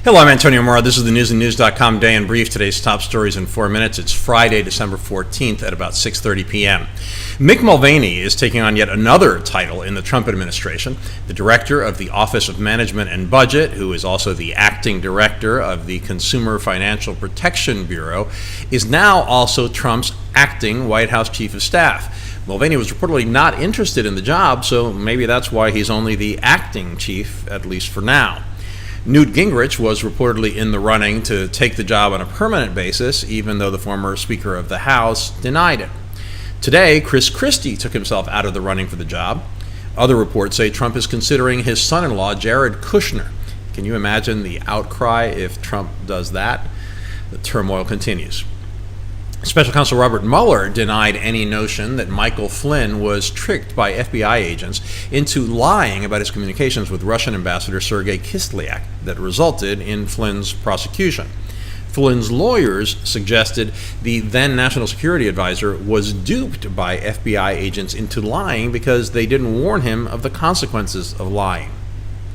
Hello, I'm Antonio Mora. This is the newsandnews.com Day in Brief. Today's top stories in 4 minutes. It's Friday, December 14th at about 6:30 p.m. Mick Mulvaney is taking on yet another title in the Trump administration. The director of the Office of Management and Budget, who is also the acting director of the Consumer Financial Protection Bureau, is now also Trump's acting White House chief of staff. Mulvaney was reportedly not interested in the job, so maybe that's why he's only the acting chief, at least for now. Newt Gingrich was reportedly in the running to take the job on a permanent basis, even though the former Speaker of the House denied it. Today, Chris Christie took himself out of the running for the job. Other reports say Trump is considering his son-in-law, Jared Kushner. Can you imagine the outcry if Trump does that? The turmoil continues. Special Counsel Robert Mueller denied any notion that Michael Flynn was tricked by FBI agents into lying about his communications with Russian Ambassador Sergei Kislyak that resulted in Flynn's prosecution. Flynn's lawyers suggested the then National Security Advisor was duped by FBI agents into lying because they didn't warn him of the consequences of lying.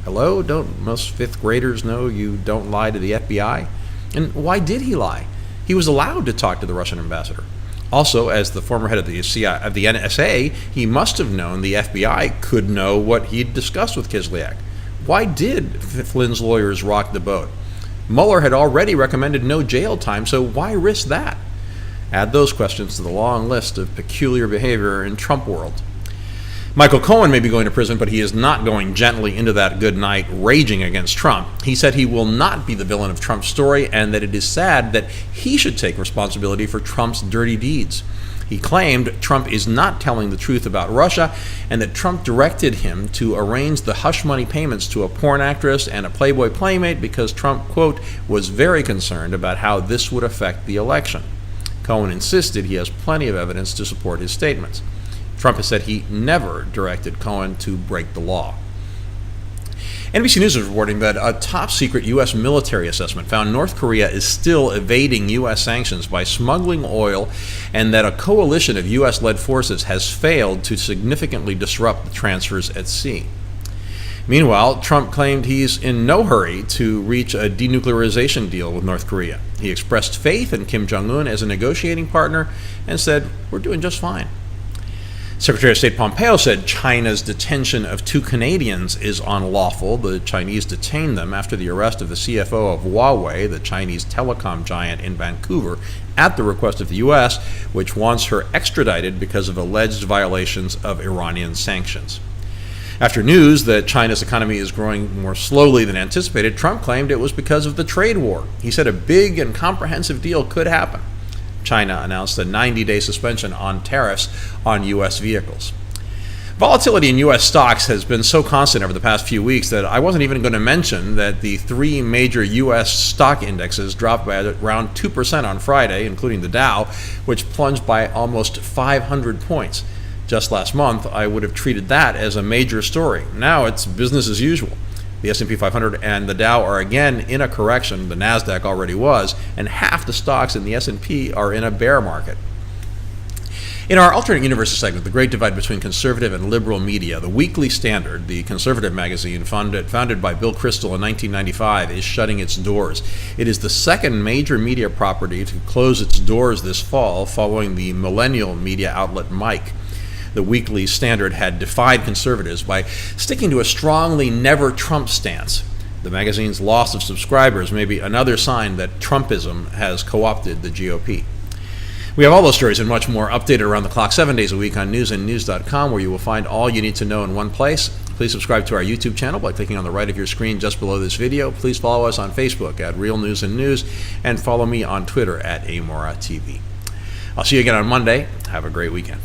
Hello? Don't most fifth graders know you don't lie to the FBI? And why did he lie? He was allowed to talk to the Russian ambassador. Also, as the former head of the NSA, he must have known the FBI could know what he'd discussed with Kislyak. Why did Flynn's lawyers rock the boat? Mueller had already recommended no jail time, so why risk that? Add those questions to the long list of peculiar behavior in Trump world. Michael Cohen may be going to prison, but he is not going gently into that good night raging against Trump. He said he will not be the villain of Trump's story and that it is sad that he should take responsibility for Trump's dirty deeds. He claimed Trump is not telling the truth about Russia and that Trump directed him to arrange the hush money payments to a porn actress and a Playboy playmate because Trump, quote, was very concerned about how this would affect the election. Cohen insisted he has plenty of evidence to support his statements. Trump has said he never directed Cohen to break the law. NBC News is reporting that a top-secret U.S. military assessment found North Korea is still evading U.S. sanctions by smuggling oil and that a coalition of U.S.-led forces has failed to significantly disrupt the transfers at sea. Meanwhile, Trump claimed he's in no hurry to reach a denuclearization deal with North Korea. He expressed faith in Kim Jong-un as a negotiating partner and said, "We're doing just fine." Secretary of State Pompeo said China's detention of 2 Canadians is unlawful. The Chinese detained them after the arrest of the CFO of Huawei, the Chinese telecom giant in Vancouver, at the request of the U.S., which wants her extradited because of alleged violations of Iranian sanctions. After news that China's economy is growing more slowly than anticipated, Trump claimed it was because of the trade war. He said a big and comprehensive deal could happen. China announced a 90-day suspension on tariffs on U.S. vehicles. Volatility in U.S. stocks has been so constant over the past few weeks that I wasn't even going to mention that the 3 major U.S. stock indexes dropped by around 2% on Friday, including the Dow, which plunged by almost 500 points. Just last month, I would have treated that as a major story. Now it's business as usual. The S&P 500 and the Dow are again in a correction. The NASDAQ already was, and half the stocks in the S&P are in a bear market. In our alternate universes segment, The Great Divide Between Conservative and Liberal Media, the Weekly Standard, the conservative magazine founded by Bill Kristol in 1995, is shutting its doors. It is the second major media property to close its doors this fall, following the millennial media outlet Mike. The Weekly Standard had defied conservatives by sticking to a strongly never Trump stance. The magazine's loss of subscribers may be another sign that Trumpism has co-opted the GOP. We have all those stories and much more updated around the clock 7 days a week on newsandnews.com, where you will find all you need to know in one place. Please subscribe to our YouTube channel by clicking on the right of your screen just below this video. Please follow us on Facebook at Real News and News, and follow me on Twitter at AMoraTV. I'll see you again on Monday. Have a great weekend.